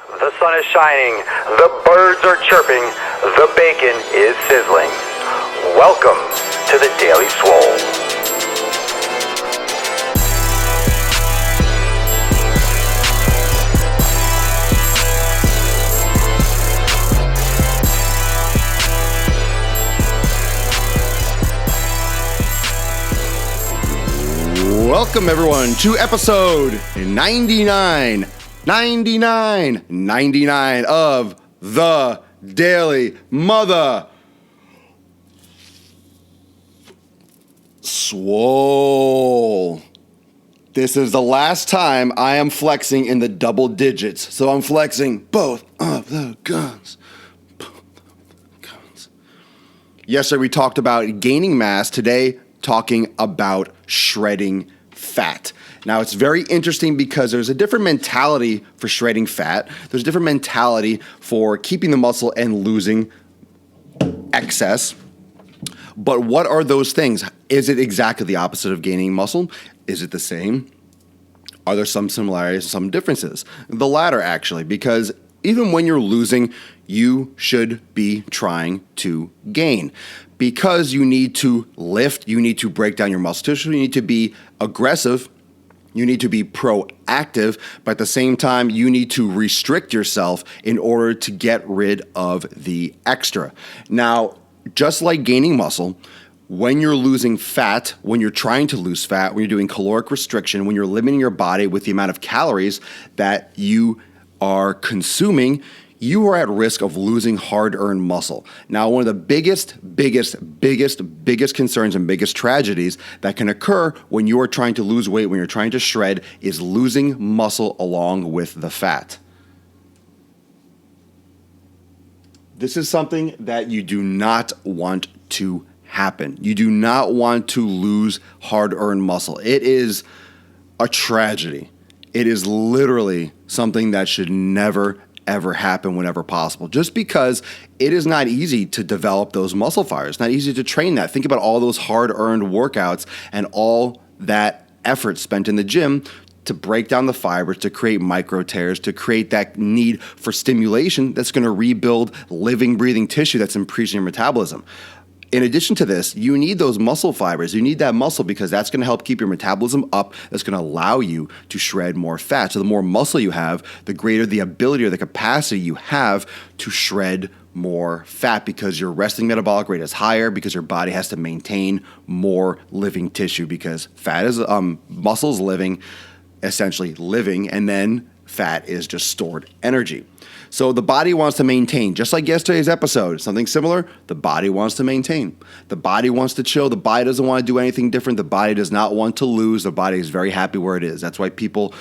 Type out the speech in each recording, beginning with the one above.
The sun is shining, the birds are chirping, the bacon is sizzling. Welcome to the Daily Swole. Welcome everyone to episode 99 of the Daily Mother Swole. This is the last time I am flexing in the double digits, so I'm flexing both of the guns. Yesterday we talked about gaining mass. Today, talking about shredding fat. Now, it's very interesting because there's a different mentality for shredding fat. There's a different mentality for keeping the muscle and losing excess. But what are those things? Is it exactly the opposite of gaining muscle? Is it the same? Are there some similarities, some differences? The latter, actually, because even when you're losing, you should be trying to gain. Because you need to lift, you need to break down your muscle tissue, you need to be aggressive, you need to be proactive, but at the same time, you need to restrict yourself in order to get rid of the extra. Now, just like gaining muscle, when you're losing fat, when you're trying to lose fat, when you're doing caloric restriction, when you're limiting your body with the amount of calories that you are consuming, you are at risk of losing hard-earned muscle. Now, one of the biggest concerns and biggest tragedies that can occur when you are trying to lose weight, when you're trying to shred, is losing muscle along with the fat. This is something that you do not want to happen. You do not want to lose hard-earned muscle. It is a tragedy. It is literally something that should never ever happen whenever possible, just because it is not easy to develop those muscle fibers. It's not easy to train that. Think about all those hard-earned workouts and all that effort spent in the gym to break down the fibers, to create micro tears, to create that need for stimulation that's going to rebuild living, breathing tissue that's increasing your metabolism. In addition to this, you need those muscle fibers. You need that muscle because that's going to help keep your metabolism up. That's going to allow you to shred more fat. So the more muscle you have, the greater the ability or the capacity you have to shred more fat because your resting metabolic rate is higher, because your body has to maintain more living tissue, because fat is muscles living, essentially living, and then fat is just stored energy. So the body wants to maintain, just like yesterday's episode, something similar. The body wants to maintain. The body wants to chill. The body doesn't want to do anything different. The body does not want to lose. The body is very happy where it is. That's why people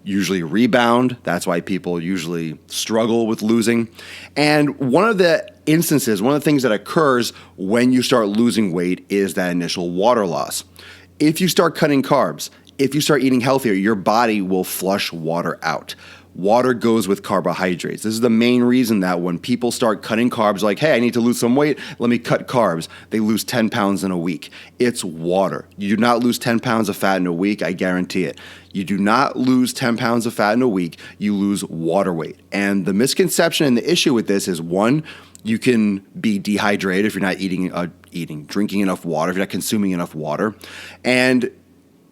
usually rebound. That's why people usually struggle with losing. And one of the instances, one of the things that occurs when you start losing weight is that initial water loss. If you start cutting carbs, if you start eating healthier, your body will flush water out. Water goes with carbohydrates. This is the main reason that when people start cutting carbs, like, hey, I need to lose some weight, let me cut carbs, they lose 10 pounds in a week. It's water. You do not lose 10 pounds of fat in a week, I guarantee it. You do not lose 10 pounds of fat in a week, you lose water weight. And the misconception and the issue with this is, one, you can be dehydrated if you're not drinking enough water, if you're not consuming enough water. And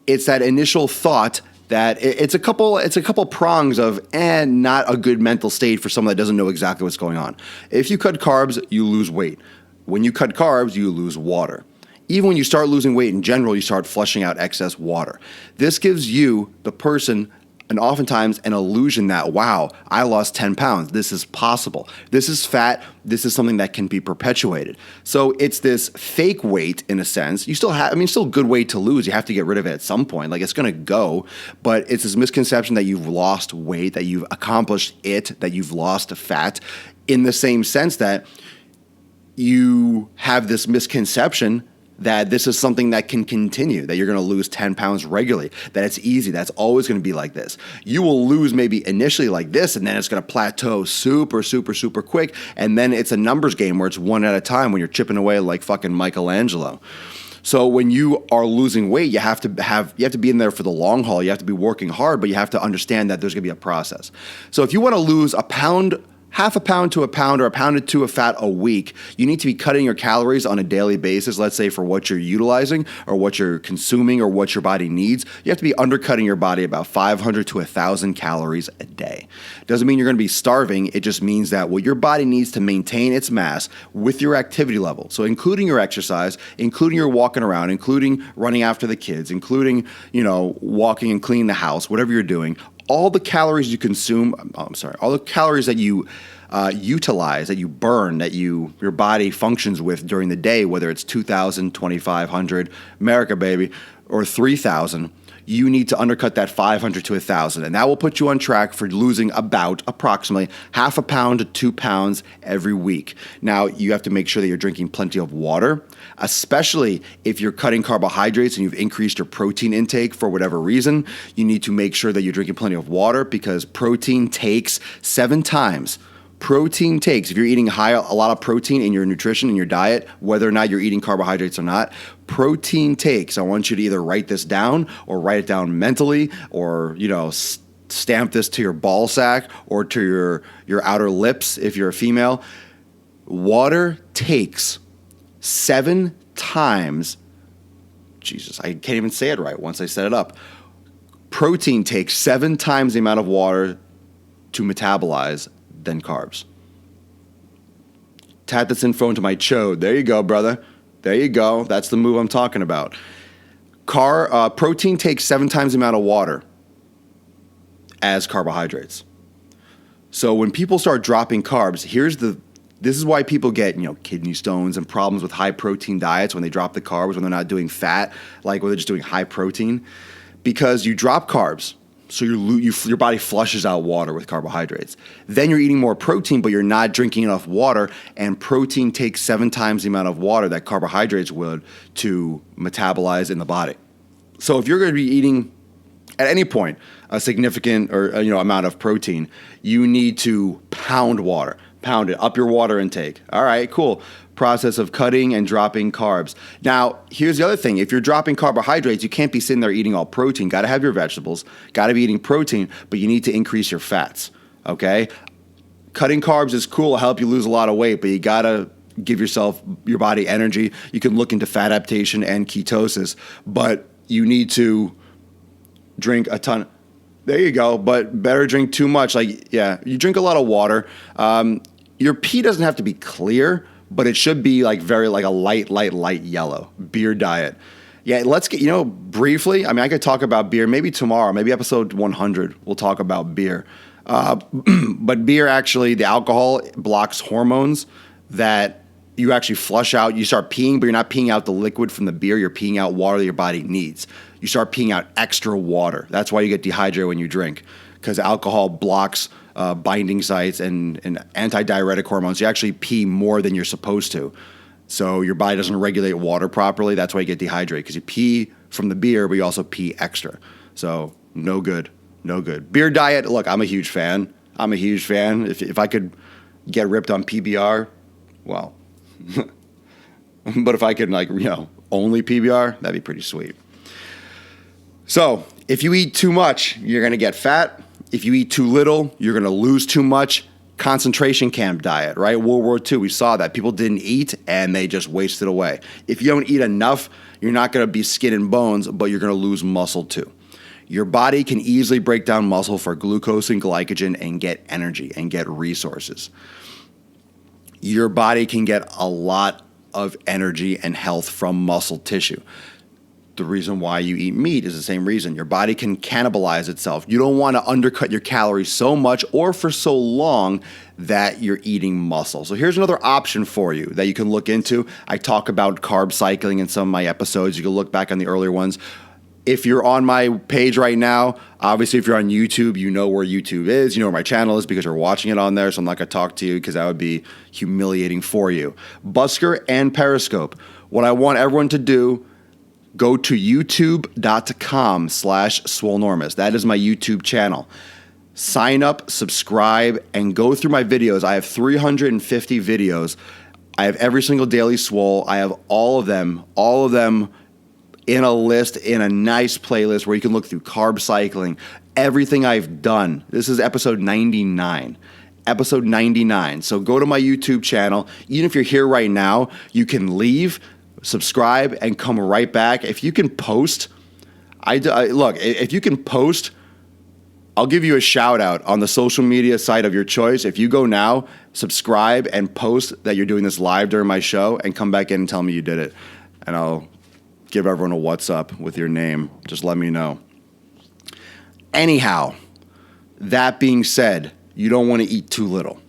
it's that initial thought that it's a couple prongs of not a good mental state for someone that doesn't know exactly what's going on. If you cut carbs, you lose weight. When you cut carbs, you lose water. Even when you start losing weight in general, you start flushing out excess water. This gives you, the person, and oftentimes an illusion that, wow, I lost 10 pounds. This is possible. This is fat. This is something that can be perpetuated. So it's this fake weight in a sense. You still have, still good weight to lose. You have to get rid of it at some point. Like, it's going to go, but it's this misconception that you've lost weight, that you've accomplished it, that you've lost fat, in the same sense that you have this misconception that this is something that can continue, that you're going to lose 10 pounds regularly, that it's easy, that's always going to be like this. You will lose maybe initially like this, and then it's going to plateau super quick, and then it's a numbers game where it's one at a time when you're chipping away like fucking Michelangelo. So when you are losing weight, you have to be in there for the long haul. You have to be working hard, but you have to understand that there's going to be a process. So if you want to lose a pound, half a pound to a pound, or a pound to two of fat a week, you need to be cutting your calories on a daily basis, let's say for what you're utilizing or what you're consuming or what your body needs. You have to be undercutting your body about 500 to 1,000 calories a day. Doesn't mean you're going to be starving. It just means that what your body needs to maintain its mass with your activity level. So including your exercise, including your walking around, including running after the kids, including, walking and cleaning the house, whatever you're doing, all the calories you consume, all the calories that you utilize, that you burn, that your body functions with during the day, whether it's 2,000, 2,500, America, baby, or 3,000, you need to undercut that 500 to 1,000. And that will put you on track for losing approximately half a pound to 2 pounds every week. Now, you have to make sure that you're drinking plenty of water, especially if you're cutting carbohydrates and you've increased your protein intake for whatever reason. You need to make sure that you're drinking plenty of water because protein takes 7 times. If you're eating a lot of protein in your nutrition, in your diet, whether or not you're eating carbohydrates or not, protein takes. I want you to either write this down or write it down mentally or, stamp this to your ball sack or to your outer lips if you're a female. Water takes 7 times. Jesus, I can't even say it right once I set it up. Protein takes 7 times the amount of water to metabolize than carbs. Tat this info into my chode. There you go, brother. There you go. That's the move I'm talking about. Protein takes 7 times the amount of water as carbohydrates. So when people start dropping carbs, this is why people get, kidney stones and problems with high protein diets when they drop the carbs, when they're not doing fat, like when they're just doing high protein, because you drop carbs. So your body flushes out water with carbohydrates. Then you're eating more protein, but you're not drinking enough water, and protein takes 7 times the amount of water that carbohydrates would to metabolize in the body. So if you're going to be eating at any point a significant amount of protein, you need to pound it, up your water intake. All right, cool. Process of cutting and dropping carbs. Now, here's the other thing. If you're dropping carbohydrates, you can't be sitting there eating all protein. Got to have your vegetables, got to be eating protein, but you need to increase your fats, okay? Cutting carbs is cool. It'll help you lose a lot of weight, but you got to give your body energy. You can look into fat adaptation and ketosis, but you need to drink a ton. There you go, but better drink too much. You drink a lot of water. Your pee doesn't have to be clear, but it should be very a light yellow. Beer diet. Yeah, let's get, briefly, I could talk about beer maybe tomorrow, maybe episode 100, we'll talk about beer. But beer actually, the alcohol blocks hormones that you actually flush out. You start peeing, but you're not peeing out the liquid from the beer. You're peeing out water that your body needs. You start peeing out extra water. That's why you get dehydrated when you drink, because alcohol blocks binding sites and antidiuretic hormones. You actually pee more than you're supposed to. So your body doesn't regulate water properly. That's why you get dehydrated, because you pee from the beer, but you also pee extra. So no good. Beer diet, look, I'm a huge fan. If I could get ripped on PBR, well. But if I could only PBR, that'd be pretty sweet. So if you eat too much, you're going to get fat. If you eat too little, you're going to lose too much. Concentration camp diet, right? World War II, we saw that. People didn't eat and they just wasted away. If you don't eat enough, you're not going to be skin and bones, but you're going to lose muscle too. Your body can easily break down muscle for glucose and glycogen and get energy and get resources. Your body can get a lot of energy and health from muscle tissue. The reason why you eat meat is the same reason. Your body can cannibalize itself. You don't want to undercut your calories so much or for so long that you're eating muscle. So here's another option for you that you can look into. I talk about carb cycling in some of my episodes. You can look back on the earlier ones. If you're on my page right now, obviously if you're on YouTube, you know where YouTube is. You know where my channel is because you're watching it on there. So I'm not going to talk to you because that would be humiliating for you. Busker and Periscope. What I want everyone to do, go to youtube.com/Swolenormous. That is my YouTube channel. Sign up, subscribe, and go through my videos. I have 350 videos I have every single Daily Swole. I have all of them in a list, in a nice playlist where you can look through Carb Cycling, everything I've done. This is episode 99. Episode 99. So go to my YouTube channel. Even if you're here right now, you can leave, subscribe, and come right back. If you can post, look, if you can post, I'll give you a shout out on the social media site of your choice. If you go now, subscribe and post that you're doing this live during my show and come back in and tell me you did it. And I'll give everyone a what's up with your name. Just let me know. Anyhow, that being said, you don't want to eat too little.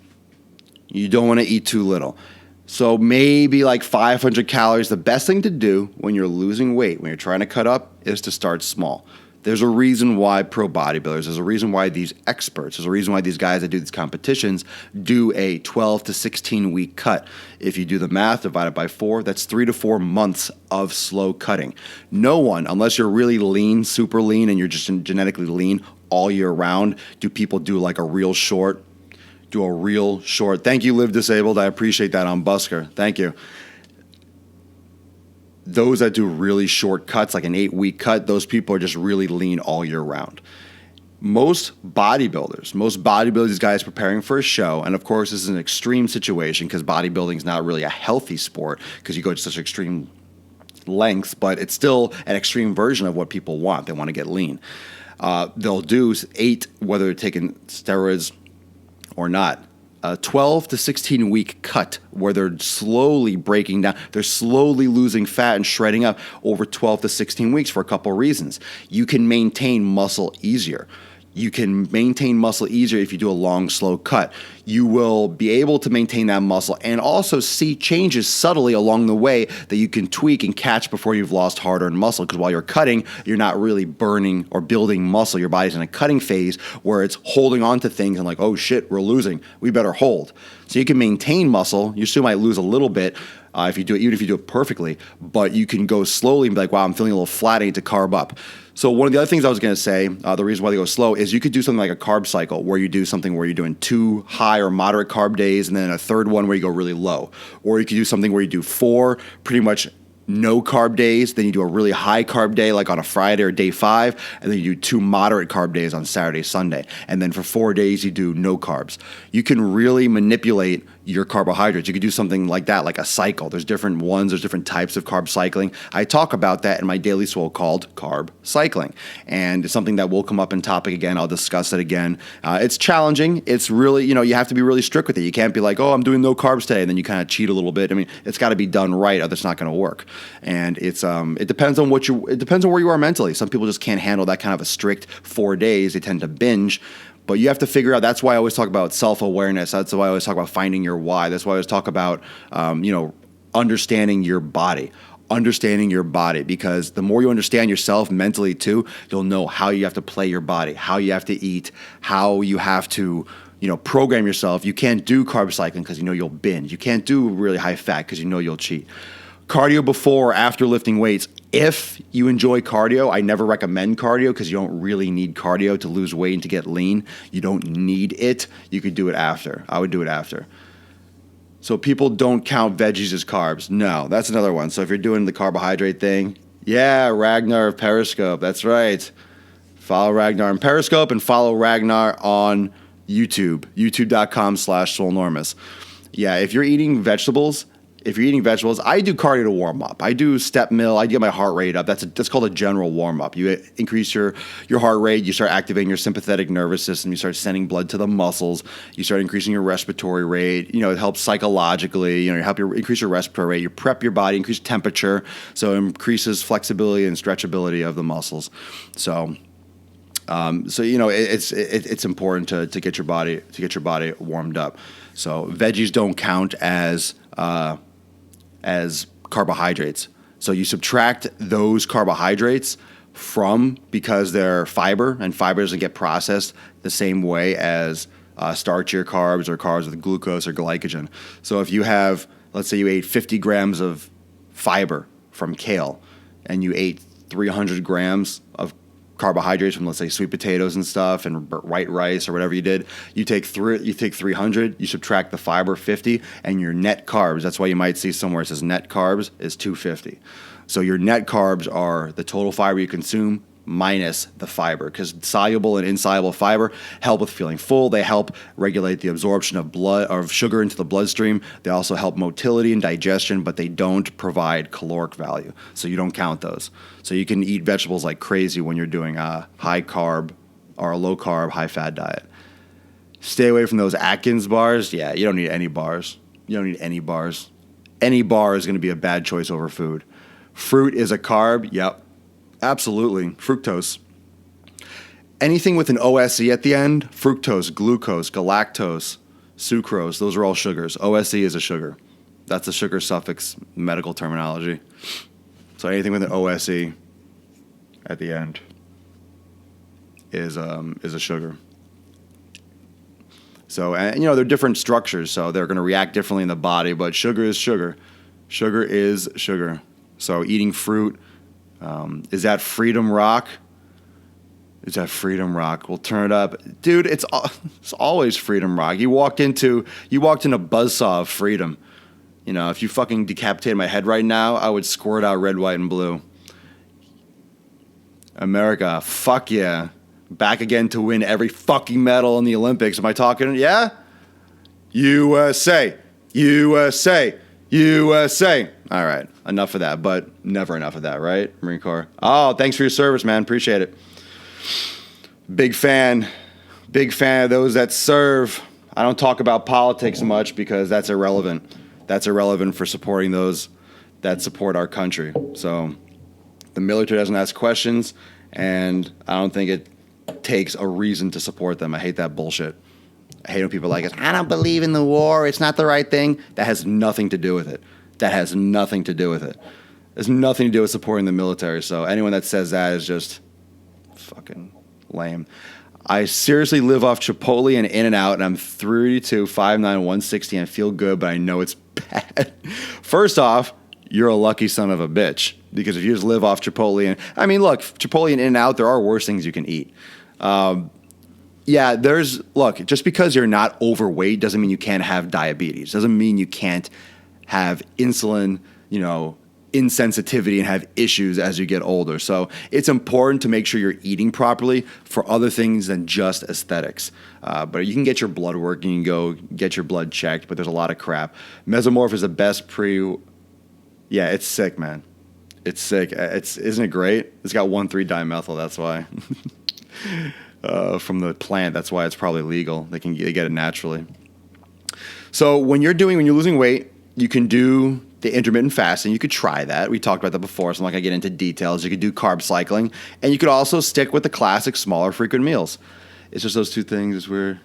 You don't want to eat too little. So maybe like 500 calories. The best thing to do when you're losing weight, when you're trying to cut up, is to start small. There's a reason why pro bodybuilders, there's a reason why these experts, there's a reason why these guys that do these competitions do a 12 to 16 week cut. If you do the math, divided by 4, that's 3 to 4 months of slow cutting. No one, unless you're really lean, super lean, and you're just genetically lean all year round, do people do like a real short. Thank you, Live Disabled. I appreciate that on Busker. Thank you. Those that do really short cuts, like an 8-week cut, those people are just really lean all year round. Most bodybuilders, these guys preparing for a show, and of course this is an extreme situation because bodybuilding is not really a healthy sport because you go to such extreme lengths, but it's still an extreme version of what people want. They want to get lean. They'll do 8, whether they're taking steroids or not. A 12 to 16 week cut where they're slowly breaking down. They're slowly losing fat and shredding up over 12 to 16 weeks for a couple of reasons. You can maintain muscle easier. You can maintain muscle easier if you do a long, slow cut. You will be able to maintain that muscle and also see changes subtly along the way that you can tweak and catch before you've lost hard-earned muscle. Because while you're cutting, you're not really burning or building muscle. Your body's in a cutting phase where it's holding on to things and like, oh shit, we're losing. We better hold. So you can maintain muscle. You still might lose a little bit if you do it, even if you do it perfectly, but you can go slowly and be like, wow, I'm feeling a little flat. I need to carb up. So one of the other things I was going to say, the reason why they go slow is you could do something like a carb cycle where you do something where you're doing 2 high or moderate carb days and then a third one where you go really low. Or you could do something where you do 4 pretty much no carb days, then you do a really high carb day like on a Friday or day 5, and then you do 2 moderate carb days on Saturday, Sunday. And then for 4 days you do no carbs. You can really manipulate your carbohydrates. You could do something like that, like a cycle. There's different ones, there's different types of carb cycling. I talk about that in my Daily Swole called Carb Cycling. And it's something that will come up in topic again. I'll discuss it again. It's challenging. It's really, you have to be really strict with it. You can't be like, oh, I'm doing no carbs today, and then you kind of cheat a little bit. I mean, it's got to be done right, or it's not going to work. And it depends on it depends on where you are mentally. Some people just can't handle that kind of a strict 4 days. They tend to binge. But you have to figure out, that's why I always talk about self-awareness. That's why I always talk about finding your why. That's why I always talk about, understanding your body. Understanding your body, because the more you understand yourself mentally too, you'll know how you have to play your body, how you have to eat, how you have to, program yourself. You can't do carb cycling because you'll binge. You can't do really high fat because you'll cheat. Cardio before or after lifting weights. If you enjoy cardio, I never recommend cardio because you don't really need cardio to lose weight and to get lean. You don't need it. You could do it after. I would do it after. So people don't count veggies as carbs. No, that's another one. So if you're doing the carbohydrate thing, yeah, Ragnar of Periscope. That's right. Follow Ragnar on Periscope and follow Ragnar on YouTube, youtube.com/Swolenormous. Yeah, if you're eating vegetables, I do cardio to warm up. I do Stepmill. I get my heart rate up. That's called a general warm up. You increase your heart rate. You start activating your sympathetic nervous system. You start sending blood to the muscles. You start increasing your respiratory rate. It helps psychologically. You help increase your respiratory rate. You prep your body, increase temperature, so it increases flexibility and stretchability of the muscles. So it's important to get your body warmed up. So veggies don't count as carbohydrates. So you subtract those carbohydrates because they're fiber, and fiber doesn't get processed the same way as starchier carbs or carbs with glucose or glycogen. So if you have, let's say you ate 50 grams of fiber from kale and you ate 300 grams of carbohydrates from, let's say, sweet potatoes and stuff and white rice or whatever you did, you take 300, you subtract the fiber, 50, and your net carbs, that's why you might see somewhere it says net carbs, is 250. So your net carbs are the total fiber you consume minus the fiber, because soluble and insoluble fiber help with feeling full. They help regulate the absorption of sugar into the bloodstream. They also help motility and digestion, but they don't provide caloric value, so you don't count those. So you can eat vegetables like crazy when you're doing a high carb or a low carb, high fat diet. Stay away from those Atkins bars. Yeah, you don't need any bars. You don't need any bars. Any bar is going to be a bad choice over food. Fruit is a carb. Yep. Absolutely. Fructose. Anything with an OSE at the end, fructose, glucose, galactose, sucrose, those are all sugars. OSE is a sugar. That's a sugar suffix medical terminology. So anything with an OSE at the end is a sugar. So, and they're different structures, so they're going to react differently in the body, but sugar is sugar. Sugar is sugar. So eating fruit, is that Freedom Rock? Is that Freedom Rock? We'll turn it up. Dude, it's always Freedom Rock. You walked in a buzzsaw of freedom. If you fucking decapitated my head right now, I would squirt out red, white, and blue. America, fuck yeah. Back again to win every fucking medal in the Olympics. Am I talking? Yeah? USA. USA. USA. All right. Enough of that, but never enough of that, right? Marine Corps. Oh, thanks for your service, man. Appreciate it. Big fan. Big fan of those that serve. I don't talk about politics much because that's irrelevant. That's irrelevant for supporting those that support our country. So the military doesn't ask questions, and I don't think it takes a reason to support them. I hate that bullshit. I hate when people are like, I don't believe in the war. It's not the right thing. That has nothing to do with it. That has nothing to do with it. There's nothing to do with supporting the military. So anyone that says that is just fucking lame. I seriously live off Chipotle and In-N-Out, and I'm 32, 5'9", 160, and I feel good, but I know it's bad. First off, you're a lucky son of a bitch, because if you just live off Chipotle look, Chipotle and In-N-Out, there are worse things you can eat. Just because you're not overweight doesn't mean you can't have diabetes. Doesn't mean you can't have insulin, insensitivity and have issues as you get older. So it's important to make sure you're eating properly for other things than just aesthetics. But you can get your blood work, and you can go get your blood checked, but there's a lot of crap. Mesomorph is the best Yeah, it's sick, man. It's sick. Isn't it great? It's got 1,3-dimethyl, that's why. From the plant, that's why it's probably legal. They get it naturally. So when you're losing weight, you can do the intermittent fasting. You could try that. We talked about that before, so I'm not going to get into details. You could do carb cycling, and you could also stick with the classic smaller frequent meals. It's just those two things where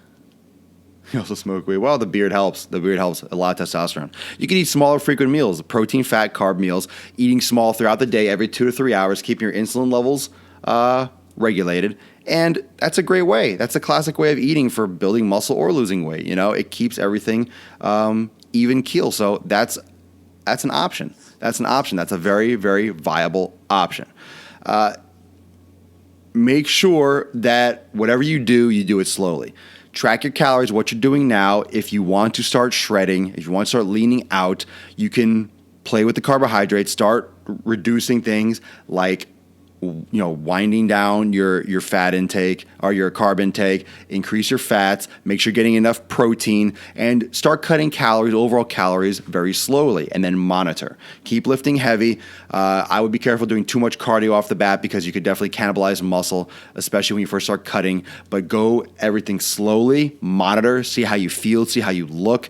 you also smoke weed. Well, the beard helps. The beard helps. A lot of testosterone. You can eat smaller frequent meals, protein, fat, carb meals, eating small throughout the day every 2 to 3 hours, keeping your insulin levels regulated. And that's a great way. That's a classic way of eating for building muscle or losing weight. It keeps everything even keel. So that's an option. That's an option. That's a very, very viable option. Make sure that whatever you do it slowly. Track your calories, what you're doing now. If you want to start shredding, if you want to start leaning out, you can play with the carbohydrates, start reducing things like winding down your fat intake or your carb intake, increase your fats, make sure you're getting enough protein, and start cutting overall calories very slowly, and then monitor. Keep lifting heavy. I would be careful doing too much cardio off the bat because you could definitely cannibalize muscle, especially when you first start cutting, but go everything slowly, monitor, see how you feel, see how you look.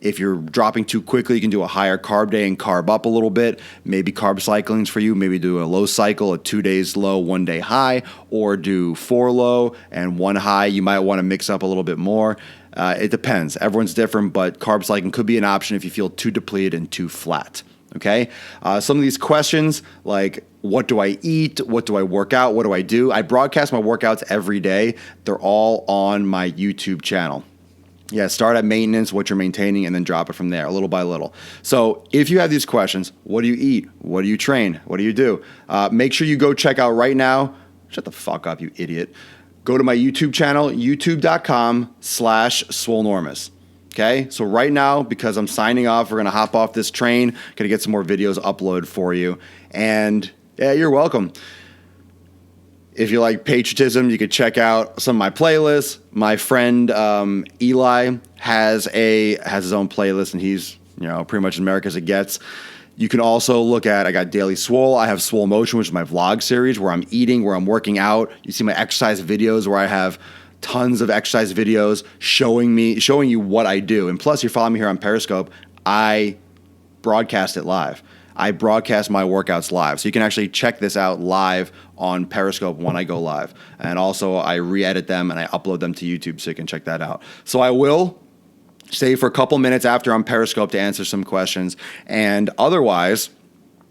If you're dropping too quickly, you can do a higher carb day and carb up a little bit. Maybe carb cycling's for you. Maybe do a low cycle, a 2 days low, 1 day high, or do 4 low and 1 high. You might want to mix up a little bit more. It depends. Everyone's different, but carb cycling could be an option if you feel too depleted and too flat. Okay? Some of these questions, like what do I eat? What do I work out? What do I do? I broadcast my workouts every day. They're all on my YouTube channel. Yeah, start at maintenance, what you're maintaining, and then drop it from there, little by little. So if you have these questions, what do you eat? What do you train? What do you do? Make sure you go check out right now, Shut the fuck up, you idiot. Go to my YouTube channel, youtube.com/Swolenormous. Okay, so right now, because I'm signing off, we're going to hop off this train, going to get some more videos uploaded for you. And yeah, you're welcome. If you like patriotism, you could check out some of my playlists. My friend Eli has his own playlist, and he's pretty much as American as it gets. You can also look at, I got Daily Swole. I have Swole Motion, which is my vlog series where I'm eating, where I'm working out. You see my exercise videos where I have tons of exercise videos showing you what I do. And plus, you're following me here on Periscope. I broadcast it live. I broadcast my workouts live. So you can actually check this out live on Periscope when I go live. And also, I re-edit them and I upload them to YouTube so you can check that out. So I will stay for a couple minutes after on Periscope to answer some questions. And otherwise,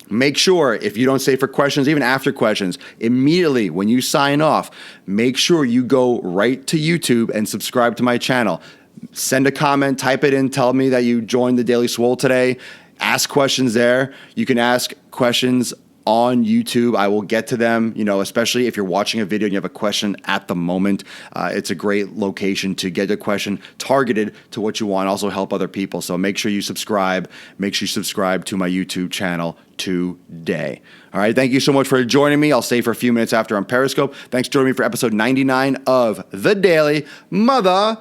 make sure if you don't stay for questions, even after questions, immediately when you sign off, make sure you go right to YouTube and subscribe to my channel. Send a comment, type it in, tell me that you joined the Daily Swole today. Ask questions there. You can ask questions on YouTube. I will get to them, especially if you're watching a video and you have a question at the moment. It's a great location to get a question targeted to what you want, also help other people. So make sure you subscribe. Make sure you subscribe to my YouTube channel today. All right. Thank you so much for joining me. I'll stay for a few minutes after on Periscope. Thanks for joining me for episode 99 of The Daily Mother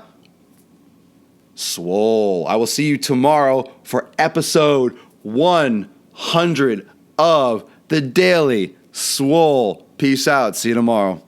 Swole. I will see you tomorrow for episode 100 of The Daily Swole. Peace out. See you tomorrow.